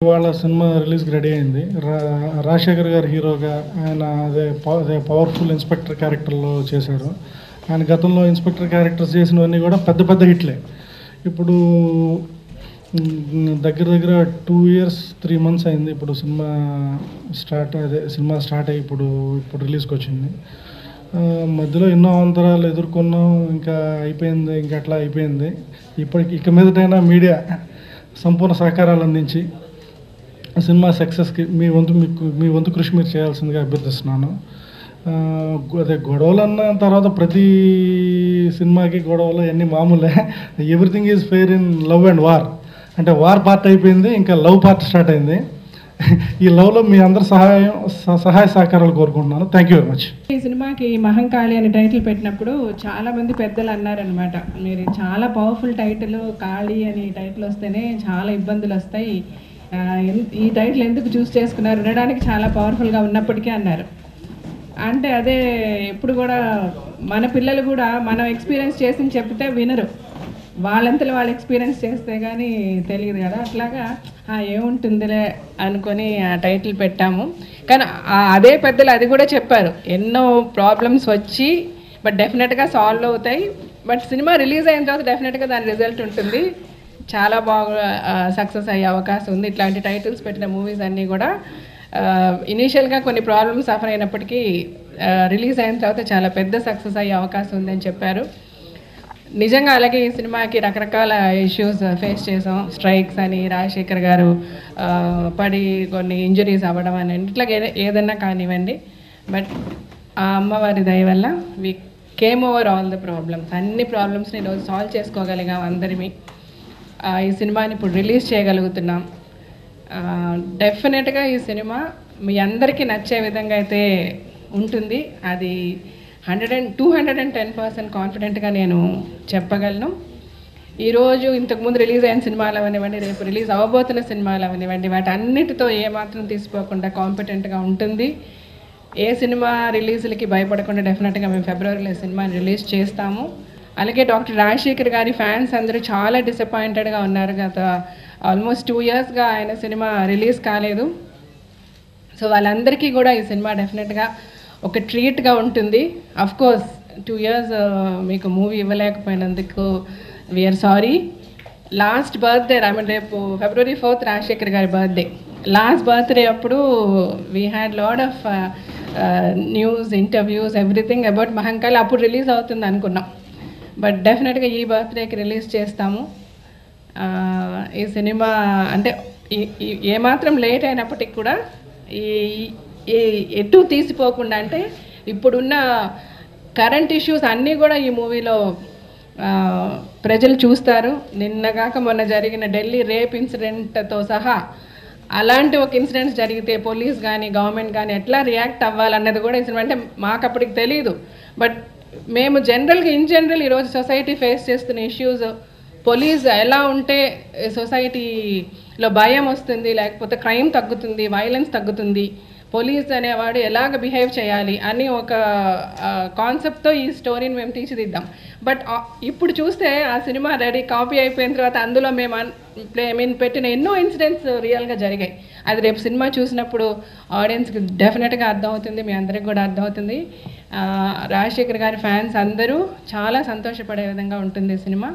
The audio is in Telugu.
ఇవాళ సినిమా రిలీజ్కి రెడీ అయింది. రాజశేఖర్ గారు హీరోగా ఆయన అదే పవర్ఫుల్ ఇన్స్పెక్టర్ క్యారెక్టర్లో చేశారు. ఆయన గతంలో ఇన్స్పెక్టర్ క్యారెక్టర్స్ చేసినవన్నీ కూడా పెద్ద పెద్ద హిట్లే. ఇప్పుడు దగ్గర 2 years 3 months అయింది ఇప్పుడు సినిమా స్టార్ట్ అయ్యి ఇప్పుడు రిలీజ్కి వచ్చింది. మధ్యలో ఎన్నో అవంతరాలు ఎదుర్కొన్నాం. ఇంకా అయిపోయింది, ఇంకా అట్లా అయిపోయింది. ఇక మీదటైనా మీడియా సంపూర్ణ సహకారాలు అందించి సినిమా సక్సెస్కి మీ వంతు కృషి మీరు చేయాల్సిందిగా అభ్యర్థిస్తున్నాను. అదే గొడవలు అన్న తర్వాత ప్రతి సినిమాకి గొడవలు అన్నీ మామూలే. Everything is fair in love and war. అంటే వార్ పార్ట్ అయిపోయింది, ఇంకా లవ్ పార్ట్ స్టార్ట్ అయింది. ఈ లవ్లో మీ అందరి సహాయ సహకారాలు కోరుకుంటున్నాను. Thank you very much. ఈ సినిమాకి మహంకాళి అని టైటిల్ పెట్టినప్పుడు చాలామంది పెద్దలు అన్నారనమాట, మీరు చాలా పవర్ఫుల్ టైటిల్, కాళీ అని టైటిల్ వస్తేనే చాలా ఇబ్బందులు వస్తాయి, ఈ టైటిల్ ఎందుకు చూస్ చేసుకున్నారు, వినడానికి చాలా పవర్ఫుల్గా ఉన్నప్పటికీ అన్నారు. అంటే అదే ఎప్పుడు కూడా మన పిల్లలు కూడా మనం ఎక్స్పీరియన్స్ చేసి చెప్తే వినరు, వాళ్ళంతలో వాళ్ళు ఎక్స్పీరియన్స్ చేస్తే కానీ తెలియదు కదా. అట్లాగా ఏముంటుందిలే అనుకొని ఆ టైటిల్ పెట్టాము. కానీ అదే పెద్దలు అది కూడా చెప్పారు, ఎన్నో ప్రాబ్లమ్స్ వచ్చి బట్ డెఫినెట్గా సాల్వ్ అవుతాయి, బట్ సినిమా రిలీజ్ అయిన తర్వాత డెఫినెట్గా దాని రిజల్ట్ ఉంటుంది, చాలా బాగా సక్సెస్ అయ్యే అవకాశం ఉంది. ఇట్లాంటి టైటిల్స్ పెట్టిన మూవీస్ అన్నీ కూడా ఇనీషియల్గా కొన్ని ప్రాబ్లమ్స్ సఫర్ అయినప్పటికీ రిలీజ్ అయిన తర్వాత చాలా పెద్ద సక్సెస్ అయ్యే అవకాశం ఉందని చెప్పారు. నిజంగా అలాగే ఈ సినిమాకి రకరకాల ఇష్యూస్ ఫేస్ చేసాం. స్ట్రైక్స్ అని, రాజశేఖర్ గారు పడి కొన్ని ఇంజరీస్ అవ్వడం అని, ఇట్లా ఏదన్నా కానివ్వండి, బట్ ఆ అమ్మవారి దయ వల్ల we came over all the problems. అన్ని ప్రాబ్లమ్స్ని ఈరోజు సాల్వ్ చేసుకోగలిగాం అందరిమీ. ఈ సినిమాని ఇప్పుడు రిలీజ్ చేయగలుగుతున్నాం. డెఫినెట్గా ఈ సినిమా మీ అందరికీ నచ్చే విధంగా అయితే ఉంటుంది. అది 210% కాన్ఫిడెంట్గా నేను చెప్పగలను. ఈరోజు ఇంతకుముందు రిలీజ్ అయిన సినిమాలు అవనివ్వండి, రేపు రిలీజ్ అవ్వబోతున్న సినిమాలు అవనివ్వండి, వాటి అన్నిటితో ఏమాత్రం తీసిపోకుండా కాంపిటెంట్గా ఉంటుంది. ఏ సినిమా రిలీజులకి భయపడకుండా డెఫినెట్గా మేము ఫిబ్రవరిలో సినిమాని రిలీజ్ చేస్తాము. అలాగే డాక్టర్ రాజశేఖర్ గారి ఫ్యాన్స్ అందరూ చాలా డిసప్పాయింటెడ్గా ఉన్నారు. గత ఆల్మోస్ట్ 2 yearsగా ఆయన సినిమా రిలీజ్ కాలేదు. సో వాళ్ళందరికీ కూడా ఈ సినిమా డెఫినెట్గా ఒక ట్రీట్గా ఉంటుంది. అఫ్కోర్స్ 2 years మీకు మూవీ ఇవ్వలేకపోయినందుకు వీఆర్ సారీ. లాస్ట్ బర్త్డే రేపు February 4th రాజశేఖర్ గారి బర్త్డే. లాస్ట్ బర్త్డే అప్పుడు we had lot of news, interviews, everything about Mahankali. అప్పుడు రిలీజ్ అవుతుంది అనుకున్నాం, బట్ డెఫినెట్గా ఈ బర్త్డేకి రిలీజ్ చేస్తాము. ఈ సినిమా అంటే ఏమాత్రం లేట్ అయినప్పటికి కూడా ఎటు తీసిపోకుండా, అంటే ఇప్పుడున్న కరెంట్ ఇష్యూస్ అన్నీ కూడా ఈ మూవీలో ప్రజలు చూస్తారు. నిన్నగాక మొన్న జరిగిన ఢిల్లీ రేప్ ఇన్సిడెంట్తో సహా అలాంటి ఒక ఇన్సిడెంట్స్ జరిగితే పోలీస్ కానీ గవర్నమెంట్ కానీ ఎట్లా రియాక్ట్ అవ్వాలన్నది కూడా ఈ సినిమా, అంటే మాకు అప్పటికి తెలీదు, బట్ మేము ఇన్ జనరల్ ఈరోజు సొసైటీ ఫేస్ చేస్తున్న ఇష్యూస్, పోలీస్ ఎలా ఉంటే సొసైటీలో భయం వస్తుంది, లేకపోతే క్రైమ్ తగ్గుతుంది, వైలెన్స్ తగ్గుతుంది, పోలీస్ అనేవాడు ఎలాగ బిహేవ్ చేయాలి అని ఒక కాన్సెప్ట్తో ఈ స్టోరీని మేము తీర్చిదిద్దాం. బట్ ఇప్పుడు చూస్తే ఆ సినిమా రెడీ కాపీ అయిపోయిన తర్వాత అందులో మేము పెట్టిన ఎన్నో ఇన్సిడెంట్స్ రియల్గా జరిగాయి. అది రేపు సినిమా చూసినప్పుడు ఆడియన్స్కి డెఫినెట్గా అర్థమవుతుంది, మీ అందరికి కూడా అర్థమవుతుంది. రాజశేఖర్ గారి ఫ్యాన్స్ అందరూ చాలా సంతోషపడే విధంగా ఉంటుంది సినిమా.